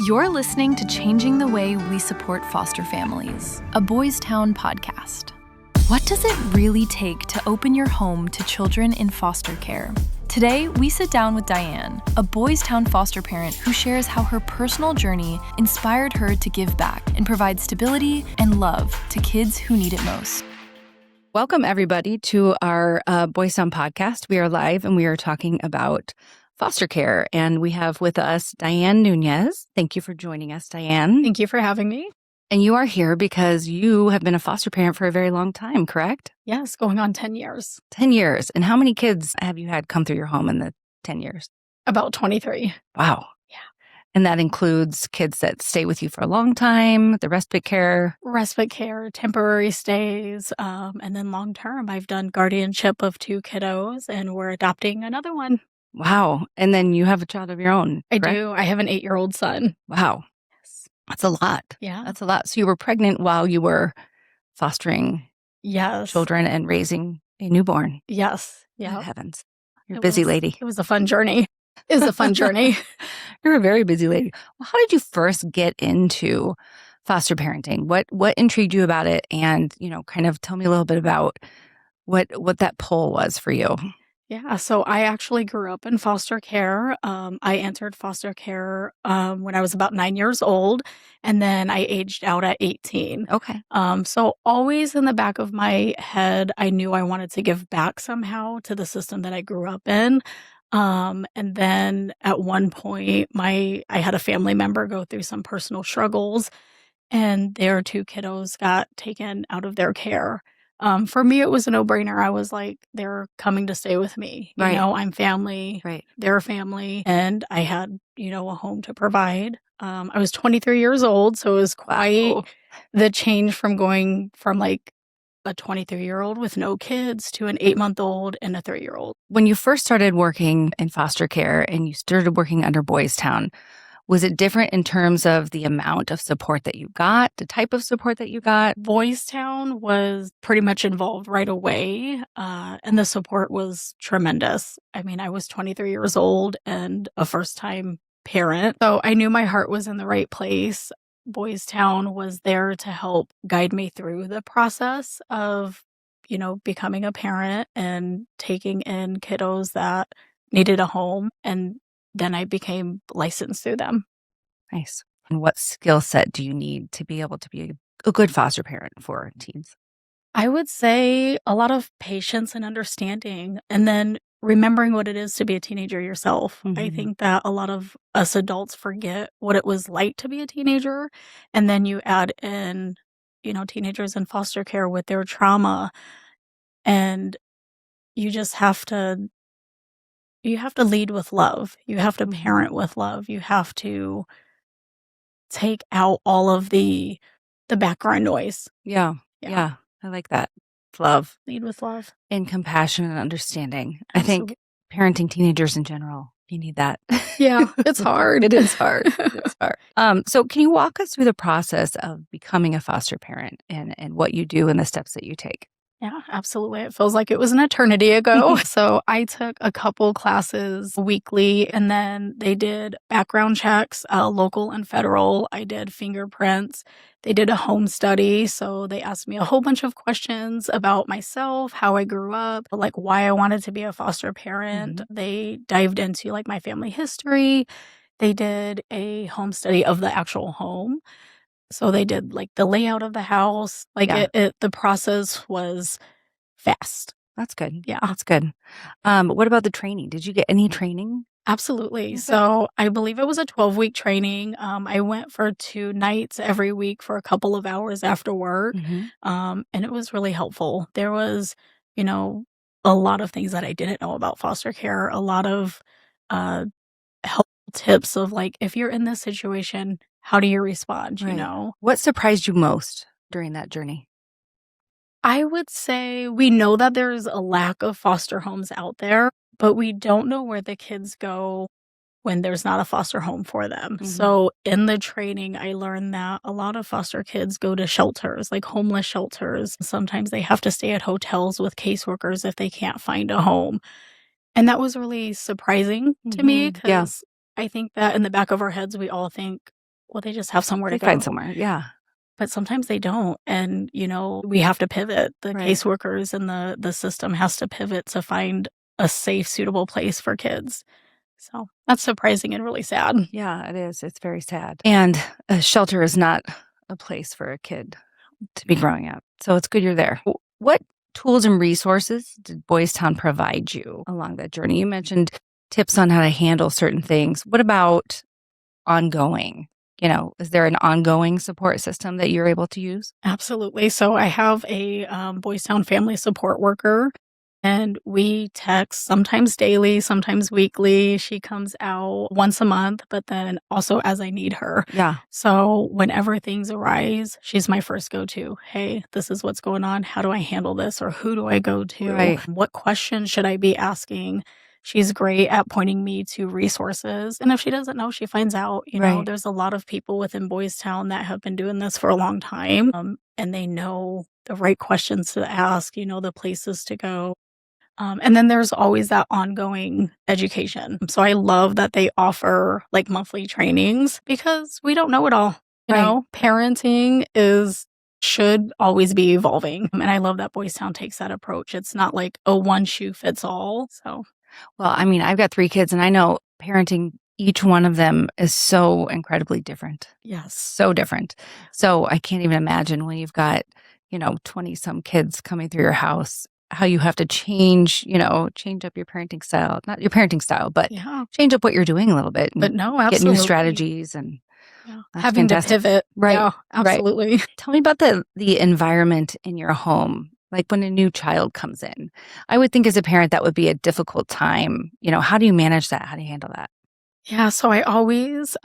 You're listening to Changing the Way We Support Foster Families, a Boys Town podcast. What does it really take to open your home to children in foster care? Today, we sit down with Diane, a Boys Town foster parent who shares how her personal journey inspired her to give back and provide stability and love to kids who need it most. Welcome, everybody, to our Boys Town podcast. We are live and we are talking about foster care. And we have with us Diane Nunez. Thank you for joining us, Diane. Thank you for having me. And you are here because you have been a foster parent for a very long time, correct? Yes, going on 10 years. 10 years. And how many kids have you had come through your home in the 10 years? About 23. Wow. Yeah. And that includes kids that stay with you for a long time, the respite care? Respite care, temporary stays, and then long term. I've done guardianship of 2 kiddos, and we're adopting another one. Wow. And then you have a child of your own, I correct? do. I have an 8-year-old son. Wow. Yes. That's a lot. Yeah. That's a lot. So you were pregnant while you were fostering Yes. children and raising a newborn. Yes. Good Yeah. heavens. You're a busy lady. It was a fun journey. It was a fun journey. You're a very busy lady. Well, how did you first get into foster parenting? What intrigued you about it? And, kind of tell me a little bit about what that pull was for you. Yeah, so I actually grew up in foster care. I entered foster care when I was about 9 years old, and then I aged out at 18. Okay. So always in the back of my head, I knew I wanted to give back somehow to the system that I grew up in. And then at one point, I had a family member go through some personal struggles, and their 2 kiddos got taken out of their care. For me, it was a no-brainer. I was like, they're coming to stay with me. Right. I'm family. Right. They're family. And I had, a home to provide. I was 23 years old, so it was quite Wow. the change from going from like a 23-year-old with no kids to an 8-month-old and a 3-year-old. When you first started working in foster care and you started working under Boys Town, was it different in terms of the amount of support that you got, the type of support that you got? Boys Town was pretty much involved right away, and the support was tremendous. I mean, I was 23 years old and a first-time parent, so I knew my heart was in the right place. Boys Town was there to help guide me through the process of, becoming a parent and taking in kiddos that needed a home, and then I became licensed through them. Nice. And what skill set do you need to be able to be a good foster parent for teens? I would say a lot of patience and understanding, and then remembering what it is to be a teenager yourself. I Mhm. think that a lot of us adults forget what it was like to be a teenager, and then you add in, teenagers in foster care with their trauma, and you just have to lead with love. You have to Mhm. parent with love. You have to take out all of the background noise. Yeah. Yeah. I like that. Love Lead with love. and compassion and understanding. I think Absolutely. parenting teenagers in general, you need that. Yeah, it's hard. It is hard. It is hard. So can you walk us through the process of becoming a foster parent and what you do and the steps that you take? Yeah, absolutely. It feels like it was an eternity ago. So I took a couple classes weekly, and then they did background checks, local and federal. I did fingerprints. They did a home study. So they asked me a whole bunch of questions about myself, how I grew up, like why I wanted to be a foster parent. Mhm. They dived into like my family history. They did a home study of the actual home. So they did like the layout of the house. Like Yeah. the process was fast. That's good. Yeah. That's good. What about the training? Did you get any training? Absolutely. Okay. So I believe it was a 12-week training. I went for 2 nights every week for a couple of hours after work. Mhm. And it was really helpful. There was, a lot of things that I didn't know about foster care, a lot of helpful tips of like, if you're in this situation, how do you respond, Right. What surprised you most during that journey? I would say we know that there's a lack of foster homes out there, but we don't know where the kids go when there's not a foster home for them. Mhm. So in the training, I learned that a lot of foster kids go to shelters, like homeless shelters. Sometimes they have to stay at hotels with caseworkers if they can't find a home. And that was really surprising to me Mhm. Yeah. because I think that in the back of our heads, we all think well, they just have somewhere They to find go. somewhere. Yeah. But sometimes they don't, and, we have to pivot. The Right. caseworkers and the system has to pivot to find a safe, suitable place for kids. So, that's surprising and really sad. Yeah, it is. It's very sad. And a shelter is not a place for a kid to be growing up. So it's good you're there. What tools and resources did Boys Town provide you along that journey? You mentioned tips on how to handle certain things. What about ongoing? Is there an ongoing support system that you're able to use? Absolutely. So I have a Boys Town family support worker, and we text sometimes daily, sometimes weekly. She comes out once a month, but then also as I need her. Yeah. So whenever things arise, she's my first go to. Hey, this is what's going on. How do I handle this? Or who do I go to? Right. What questions should I be asking? She's great at pointing me to resources. And if she doesn't know, she finds out. Right. There's a lot of people within Boys Town that have been doing this for a long time, and they know the right questions to ask, the places to go. And then there's always that ongoing education. So I love that they offer like monthly trainings because we don't know it all. Right. Parenting should always be evolving. And I love that Boys Town takes that approach. It's not like a one shoe fits all. So Well, I mean, I've got 3 kids and I know parenting each one of them is so incredibly different. yes. So different. So I can't even imagine when you've got, 20 some kids coming through your house, how you have to change up your parenting style. Not your parenting style, but Yeah. change up what you're doing a little bit and But no, get absolutely. new strategies and Yeah. that's Having fantastic. to pivot. Right. Yeah, Right. absolutely. Tell me about the environment in your home. Like when a new child comes in, I would think as a parent that would be a difficult time. How do you manage that? How do you handle that? Yeah, so I always,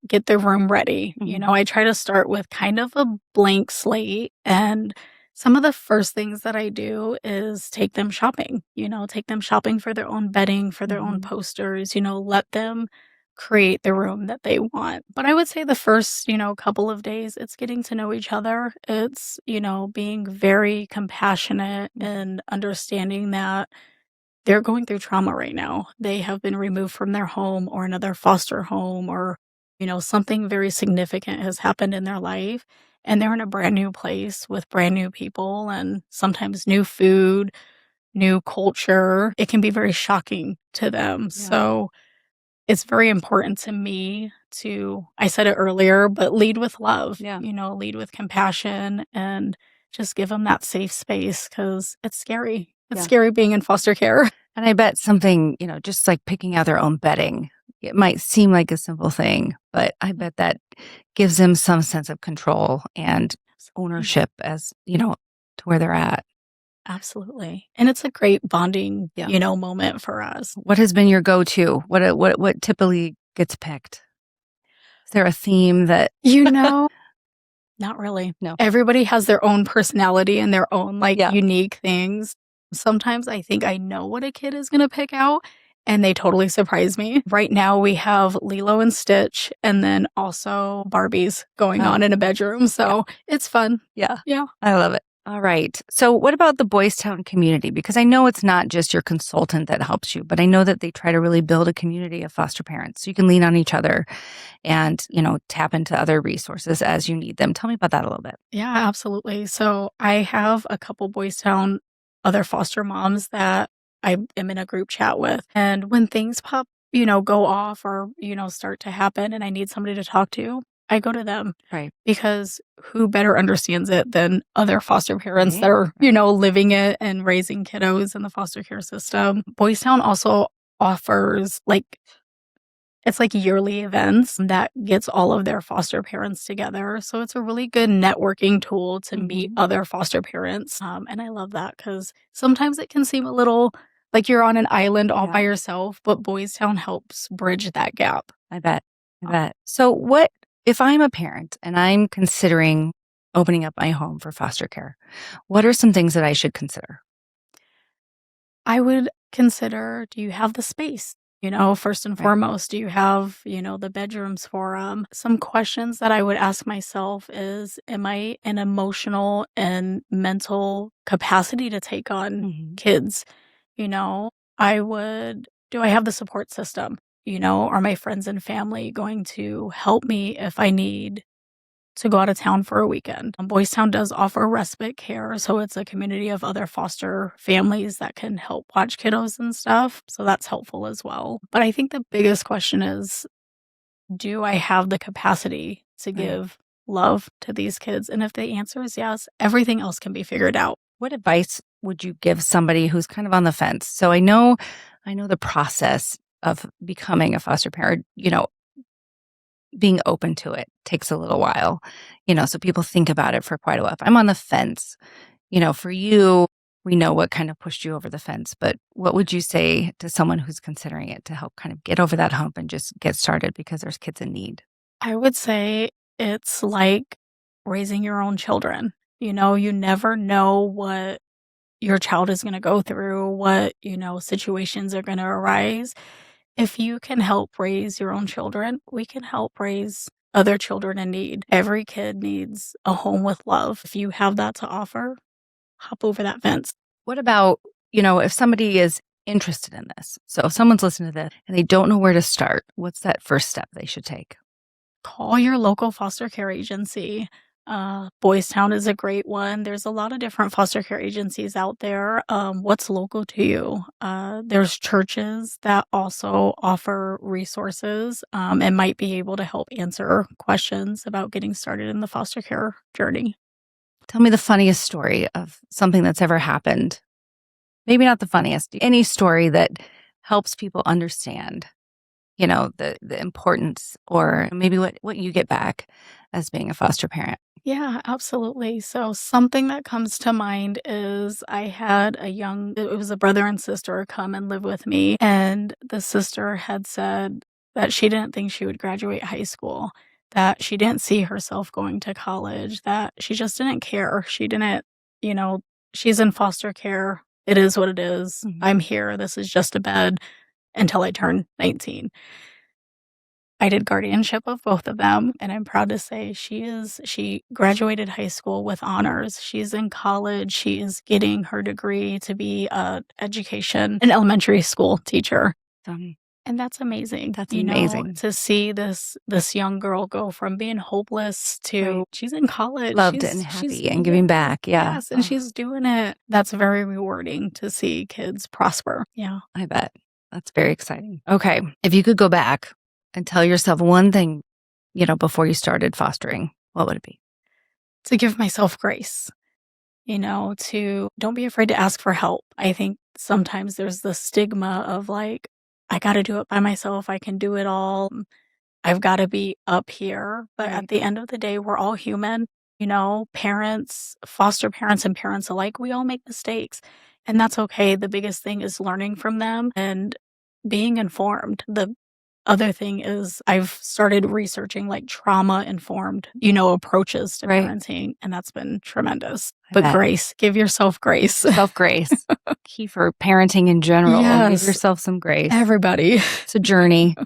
get the room ready. Mhm. I try to start with kind of a blank slate. And some of the first things that I do is take them shopping, take them shopping for their own bedding, for their own Mhm. posters, let them create the room that they want. But I would say the first, couple of days, it's getting to know each other. It's, being very compassionate and understanding that they're going through trauma right now. They have been removed from their home or another foster home or, something very significant has happened in their life. And they're in a brand new place with brand new people and sometimes new food, new culture. It can be very shocking to them. Yeah. So it's very important to me I said it earlier, but lead with love, Yeah. lead with compassion and just give them that safe space because it's scary. It's Yeah. scary being in foster care. And I bet something, just like picking out their own bedding, it might seem like a simple thing, but I bet that gives them some sense of control and ownership as, to where they're at. Absolutely. And it's a great bonding, Yeah. moment for us. What has been your go-to? What typically gets picked? Is there a theme that Not really. No. Everybody has their own personality and their own Yeah. unique things. Sometimes I think I know what a kid is going to pick out and they totally surprise me. Right now we have Lilo and Stitch and then also Barbies going on in a bedroom. So it's fun. Yeah. Yeah. I love it. All right. So what about the Boys Town community? Because I know it's not just your consultant that helps you, but I know that they try to really build a community of foster parents. So you can lean on each other and, tap into other resources as you need them. Tell me about that a little bit. Yeah, absolutely. So I have a couple Boys Town other foster moms that I am in a group chat with. And when things go off or, start to happen and I need somebody to talk to, I go to them. Right. Because who better understands it than other foster parents Right. that are, living it and raising kiddos in the foster care system. Boys Town also offers it's like yearly events that gets all of their foster parents together. So it's a really good networking tool to meet other foster parents. And I love that because sometimes it can seem a little like you're on an island all by yourself, but Boys Town helps bridge that gap. I bet. So what if I'm a parent and I'm considering opening up my home for foster care? What are some things that I should consider? I would consider, do you have the space? First and foremost, do you have, the bedrooms for them? Some questions that I would ask myself is, am I an emotional and mental capacity to take on kids? Do I have the support system? are my friends and family going to help me if I need to go out of town for a weekend? Boys Town does offer respite care, so it's a community of other foster families that can help watch kiddos and stuff, so that's helpful as well. But I think the biggest question is, do I have the capacity to give love to these kids? And if the answer is yes, everything else can be figured out. What advice would you give somebody who's kind of on the fence? So I know the process of becoming a foster parent, being open to it takes a little while, so people think about it for quite a while. If I'm on the fence, for you, we know what kind of pushed you over the fence, but what would you say to someone who's considering it to help kind of get over that hump and just get started because there's kids in need? I would say it's like raising your own children. You never know what your child is going to go through, what, situations are going to arise. If you can help raise your own children, we can help raise other children in need. Every kid needs a home with love. If you have that to offer, hop over that fence. What about, if somebody is interested in this? So if someone's listening to this and they don't know where to start, what's that first step they should take? Call your local foster care agency. Boys Town is a great one. There's a lot of different foster care agencies out there. What's local to you? There's churches that also offer resources and might be able to help answer questions about getting started in the foster care journey. Tell me the funniest story of something that's ever happened. Maybe not the funniest, any story that helps people understand, the importance or maybe what you get back as being a foster parent. Yeah, absolutely. So something that comes to mind is I had it was a brother and sister come and live with me. And the sister had said that she didn't think she would graduate high school, that she didn't see herself going to college, that she just didn't care. She didn't, she's in foster care. It is what it is. Mhm. I'm here. This is just a bed until I turn 19. I did guardianship of both of them, and I'm proud to say she graduated high school with honors. She's in college. She is getting her degree to be an elementary school teacher. And that's amazing. That's amazing. To see this young girl go from being hopeless to she's in college. Loved and happy and giving back. Yeah. Yes, and she's doing it. That's very rewarding to see kids prosper. Yeah. I bet. That's very exciting. Okay. If you could go back and tell yourself one thing, before you started fostering, what would it be? To give myself grace, to don't be afraid to ask for help. I think sometimes there's the stigma of like, I got to do it by myself. I can do it all. I've got to be up here. But at the end of the day, we're all human. Parents, foster parents and parents alike, we all make mistakes. And that's okay. The biggest thing is learning from them and being informed. The other thing is I've started researching like trauma-informed, approaches to parenting, and that's been tremendous. But grace, give yourself grace. Self-grace. Key for parenting in general. Yes. Give yourself some grace. Everybody. It's a journey.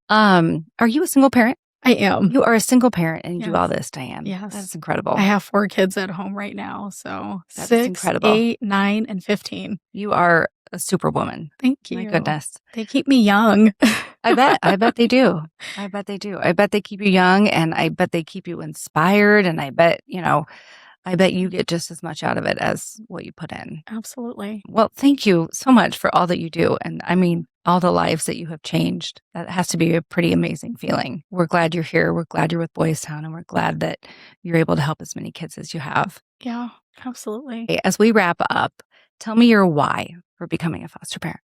Are you a single parent? I am. You are a single parent and you do all this, Diane. Yes. That's incredible. I have 4 kids at home right now. So That's 6, incredible. 8, 9, and 15. You are a superwoman. Thank you. My goodness. They keep me young. I bet they do. I bet they do. I bet they keep you young and I bet they keep you inspired. And I bet you get just as much out of it as what you put in. Absolutely. Well, thank you so much for all that you do. And I mean, all the lives that you have changed. That has to be a pretty amazing feeling. We're glad you're here. We're glad you're with Boys Town and we're glad that you're able to help as many kids as you have. Yeah, absolutely. Okay, as we wrap up, tell me your why for becoming a foster parent.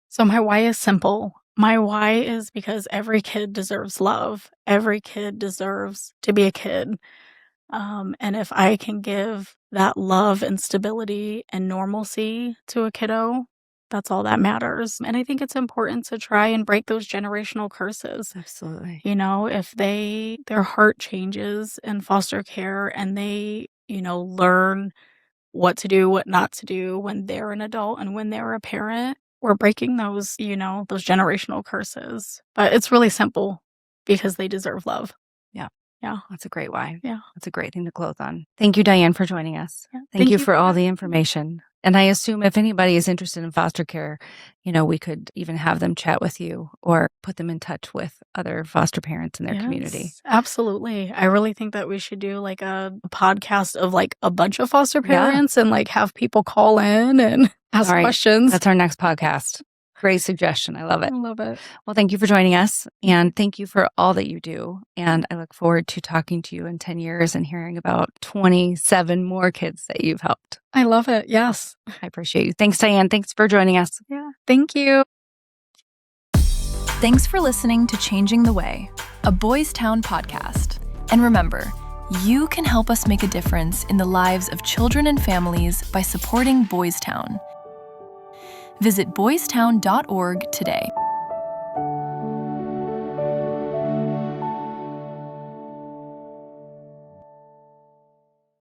So my why is simple. My why is because every kid deserves love. Every kid deserves to be a kid. And if I can give that love and stability and normalcy to a kiddo, that's all that matters. And I think it's important to try and break those generational curses. Absolutely. If their heart changes in foster care and they, learn what to do, what not to do when they're an adult and when they're a parent, we're breaking those generational curses. But it's really simple because they deserve love. Yeah. That's a great why. Yeah. That's a great thing to close on. Thank you, Diane, for joining us. Yeah. Thank you for all the information. And I assume if anybody is interested in foster care, we could even have them chat with you or put them in touch with other foster parents in their community. Yes, absolutely. I really think that we should do like a podcast of like a bunch of foster Yeah. parents and like have people call in and ask All right. questions. That's our next podcast. Great suggestion. I love it. I love it. Well, thank you for joining us, and thank you for all that you do. And I look forward to talking to you in 10 years and hearing about 27 more kids that you've helped. I love it. Yes. I appreciate you. Thanks, Diane. Thanks for joining us. Yeah. Thank you. Thanks for listening to Changing the Way, a Boys Town podcast. And remember, you can help us make a difference in the lives of children and families by supporting Boys Town. Visit boystown.org today.